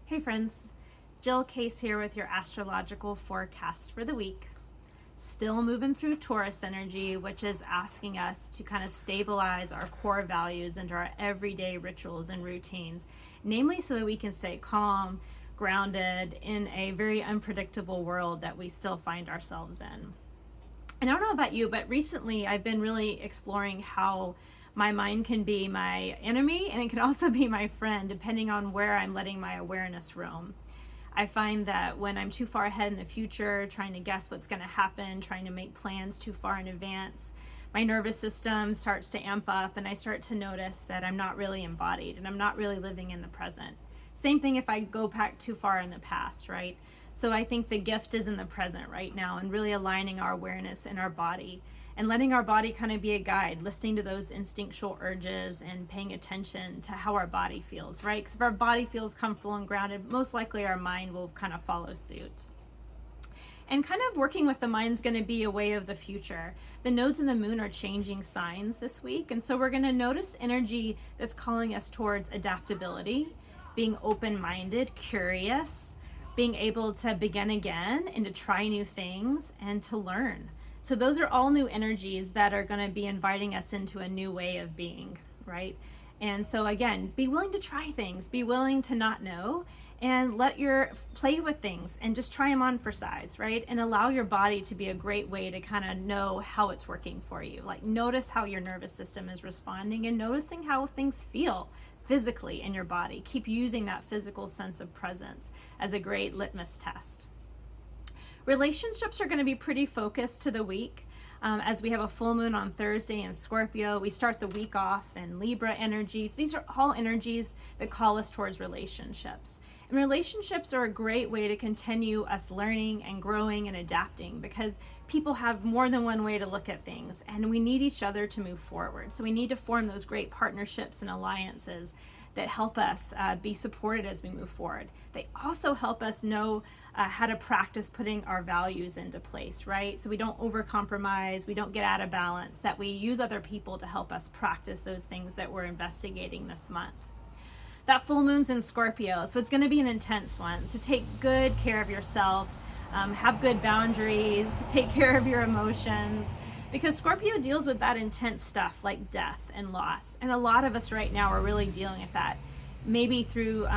Hey friends, Jill Case here with your astrological forecast for the week. Still moving through Taurus energy, which is asking us to kind of stabilize our core values into our everyday rituals and routines, namely so that we can stay calm, grounded in a very unpredictable world that we still find ourselves in. And I don't know about you, but recently I've been really exploring how my mind can be my enemy and it can also be my friend depending on where I'm letting my awareness roam. I find that when I'm too far ahead in the future, trying to guess what's going to happen, trying to make plans too far in advance, my nervous system starts to amp up and I start to notice that I'm not really embodied and I'm not really living in the present. Same thing if I go back too far in the past, right? So I think the gift is in the present right now and really aligning our awareness in our body and letting our body kind of be a guide, listening to those instinctual urges and paying attention to how our body feels, right? Because if our body feels comfortable and grounded, most likely our mind will kind of follow suit. And kind of working with the mind is going to be a way of the future. The nodes in the moon are changing signs this week, and so we're going to notice energy that's calling us towards adaptability, being open-minded, curious, being able to begin again and to try new things and to learn. So those are all new energies that are going to be inviting us into a new way of being, right? And so again, be willing to try things, be willing to not know, and let your play with things and just try them on for size, right? And allow your body to be a great way to kind of know how it's working for you. Like notice how your nervous system is responding and noticing how things feel physically in your body. Keep using that physical sense of presence as a great litmus test. Relationships are going to be pretty focused to the week. As we have a full moon on Thursday in Scorpio, we start the week off in Libra energies. These are all energies that call us towards relationships. And relationships are a great way to continue us learning and growing and adapting because people have more than one way to look at things and we need each other to move forward. So we need to form those great partnerships and alliances that help us be supported as we move forward. They also help us know how to practice putting our values into place, right? So we don't overcompromise, we don't get out of balance, that we use other people to help us practice those things that we're investigating this month. That full moon's in Scorpio, so it's going to be an intense one. So take good care of yourself, have good boundaries, take care of your emotions, because Scorpio deals with that intense stuff like death and loss. And a lot of us right now are really dealing with that, maybe through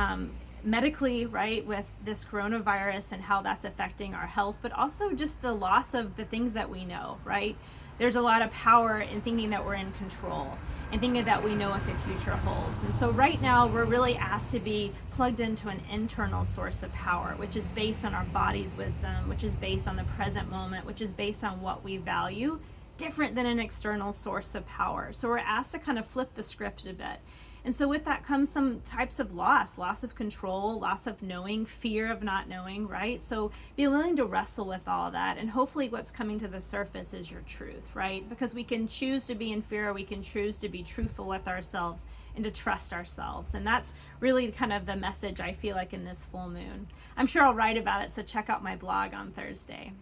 medically, right, with this coronavirus and how that's affecting our health, but also just the loss of the things that we know, right? There's a lot of power in thinking that we're in control and thinking that we know what the future holds. And so right now we're really asked to be plugged into an internal source of power, which is based on our body's wisdom, which is based on the present moment, which is based on what we value, different than an external source of power. So we're asked to kind of flip the script a bit. And so with that comes some types of loss of control, loss of knowing, fear of not knowing, right? So be willing to wrestle with all that. And hopefully what's coming to the surface is your truth, right? Because we can choose to be in fear, we can choose to be truthful with ourselves and to trust ourselves. And that's really kind of the message I feel like in this full moon. I'm sure I'll write about it, so check out my blog on Thursday.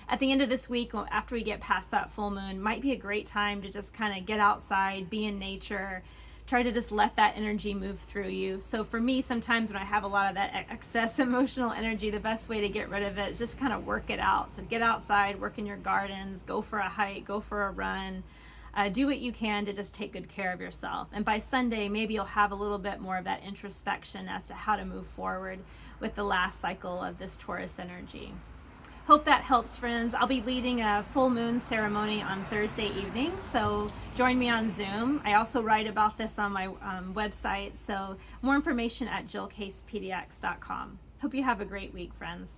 At the end of this week, after we get past that full moon, might be a great time to just kind of get outside, be in nature, try to just let that energy move through you. So for me, sometimes when I have a lot of that excess emotional energy, the best way to get rid of it is just kind of work it out. So get outside, work in your gardens, go for a hike, go for a run, do what you can to just take good care of yourself. And by Sunday, maybe you'll have a little bit more of that introspection as to how to move forward with the last cycle of this Taurus energy. Hope that helps, friends. I'll be leading a full moon ceremony on Thursday evening, so join me on Zoom. I also write about this on my website, so more information at jillcasepdx.com. Hope you have a great week, friends.